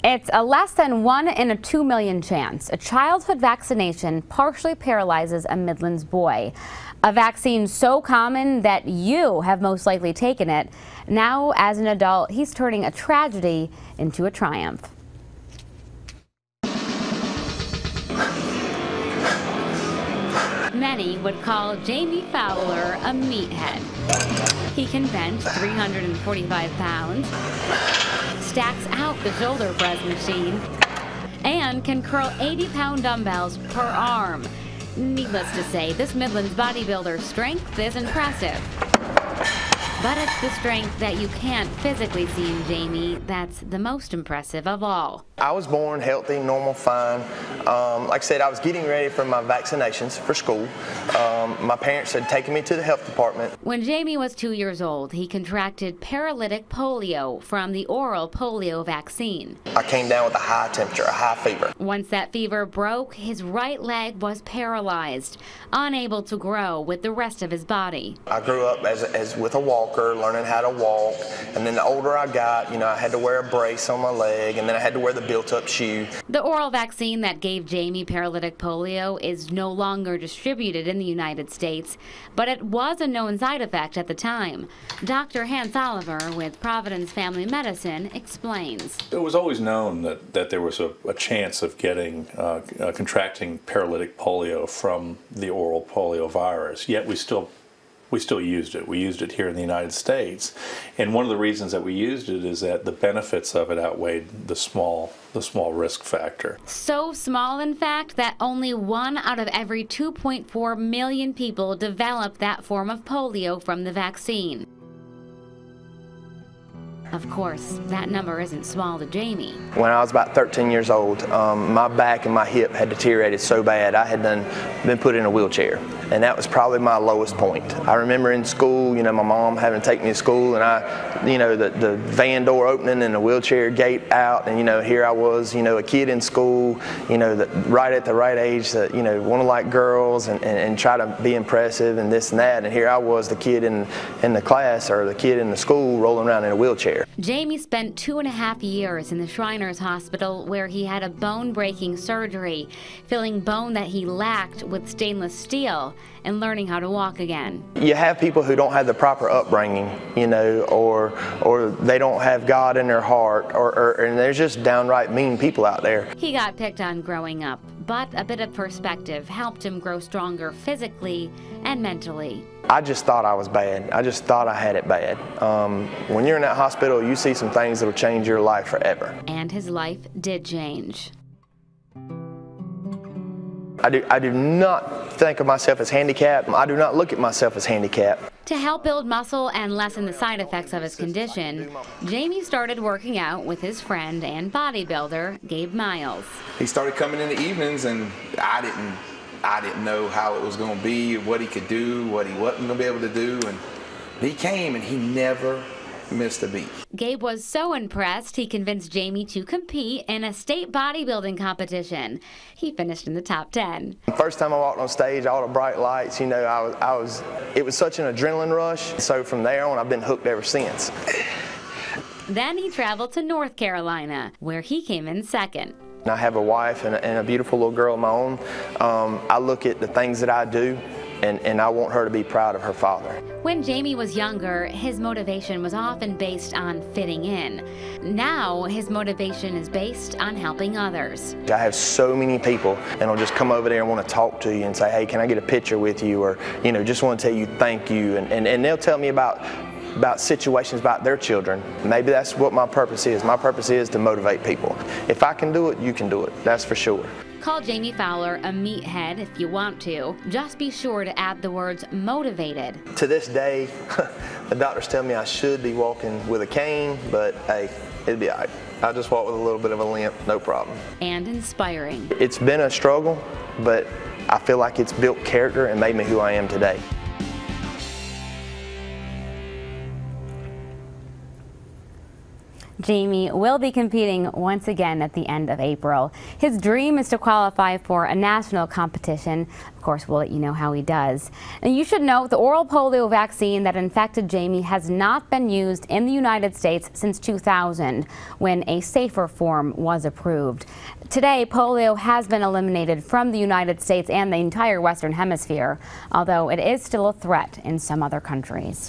It's a less than 1 in a 2 million chance. A childhood vaccination partially paralyzes a Midlands boy. A vaccine so common that you have most likely taken it. Now, as an adult, he's turning a tragedy into a triumph. Many would call Jamie Fowler a meathead. He can bench 345 pounds, stacks out the shoulder press machine, and can curl 80-pound dumbbells per arm. Needless to say, this Midlands bodybuilder's strength is impressive. But it's the strength that you can't physically see in Jamie that's the most impressive of all. I was born healthy, normal, fine. Like I said, I was getting ready for my vaccinations for school. My parents had taken me to the health department. When Jamie was 2 years old, he contracted paralytic polio from the oral polio vaccine. I came down with a high temperature, a high fever. Once that fever broke, his right leg was paralyzed, unable to grow with the rest of his body. I grew up as with a walker, learning how to walk, and then the older I got, I had to wear a brace on my leg, and then I had to wear the built-up shoe. The oral vaccine that gave Jamie paralytic polio is no longer distributed in the United States, but it was a known side effect at the time. Dr. Hans Oliver with Providence Family Medicine explains. It was always known that there was a chance of getting contracting paralytic polio from the oral polio virus, yet we still used it. We used it here in the United States, and one of the reasons that we used it is that the benefits of it outweighed the small risk factor. So small, in fact, that only 1 out of every 2.4 million people develop that form of polio from the vaccine. Of course, that number isn't small to Jamie. When I was about 13 years old, my back and my hip had deteriorated so bad I had been put in a wheelchair, and that was probably my lowest point. I remember in school, my mom having to take me to school, and the van door opening and the wheelchair gate out, and here I was, a kid in school, right at the right age that want to like girls and try to be impressive and this and that, and here I was, the kid in the class or the kid in the school rolling around in a wheelchair. Jamie spent 2.5 years in the Shriners Hospital where he had a bone-breaking surgery, filling bone that he lacked with stainless steel and learning how to walk again. You have people who don't have the proper upbringing, or they don't have God in their heart, and there's just downright mean people out there. He got picked on growing up, but a bit of perspective helped him grow stronger physically and mentally. I just thought I was bad. I just thought I had it bad. When you're in that hospital, you see some things that will change your life forever. And his life did change. I do not think of myself as handicapped. I do not look at myself as handicapped. To help build muscle and lessen the side effects of his condition, Jamie started working out with his friend and bodybuilder, Gabe Miles. He started coming in the evenings, and I didn't know how it was going to be, what he could do, what he wasn't going to be able to do, and he came and he never missed a beat. Gabe was so impressed he convinced Jamie to compete in a state bodybuilding competition. He finished in the top 10. The first time I walked on stage, all the bright lights, it was such an adrenaline rush. So from there on, I've been hooked ever since. Then he traveled to North Carolina, where he came in second. I have a wife and a beautiful little girl of my own. I look at the things that I do, and I want her to be proud of her father. When Jamie was younger, his motivation was often based on fitting in. Now, his motivation is based on helping others. I have so many people that'll just come over there and want to talk to you and say, hey, can I get a picture with you? Or, just want to tell you thank you. And they'll tell me about situations about their children. Maybe that's what my purpose is. My purpose is to motivate people. If I can do it, you can do it. That's for sure. Call Jamie Fowler a meathead if you want to. Just be sure to add the words motivated. To this day, the doctors tell me I should be walking with a cane, but hey, it'll be all right. I'll just walk with a little bit of a limp, no problem. And inspiring. It's been a struggle, but I feel like it's built character and made me who I am today. Jamie will be competing once again at the end of April. His dream is to qualify for a national competition. Of course, we'll let you know how he does. And you should note the oral polio vaccine that infected Jamie has not been used in the United States since 2000, when a safer form was approved. Today, polio has been eliminated from the United States and the entire Western Hemisphere, although it is still a threat in some other countries.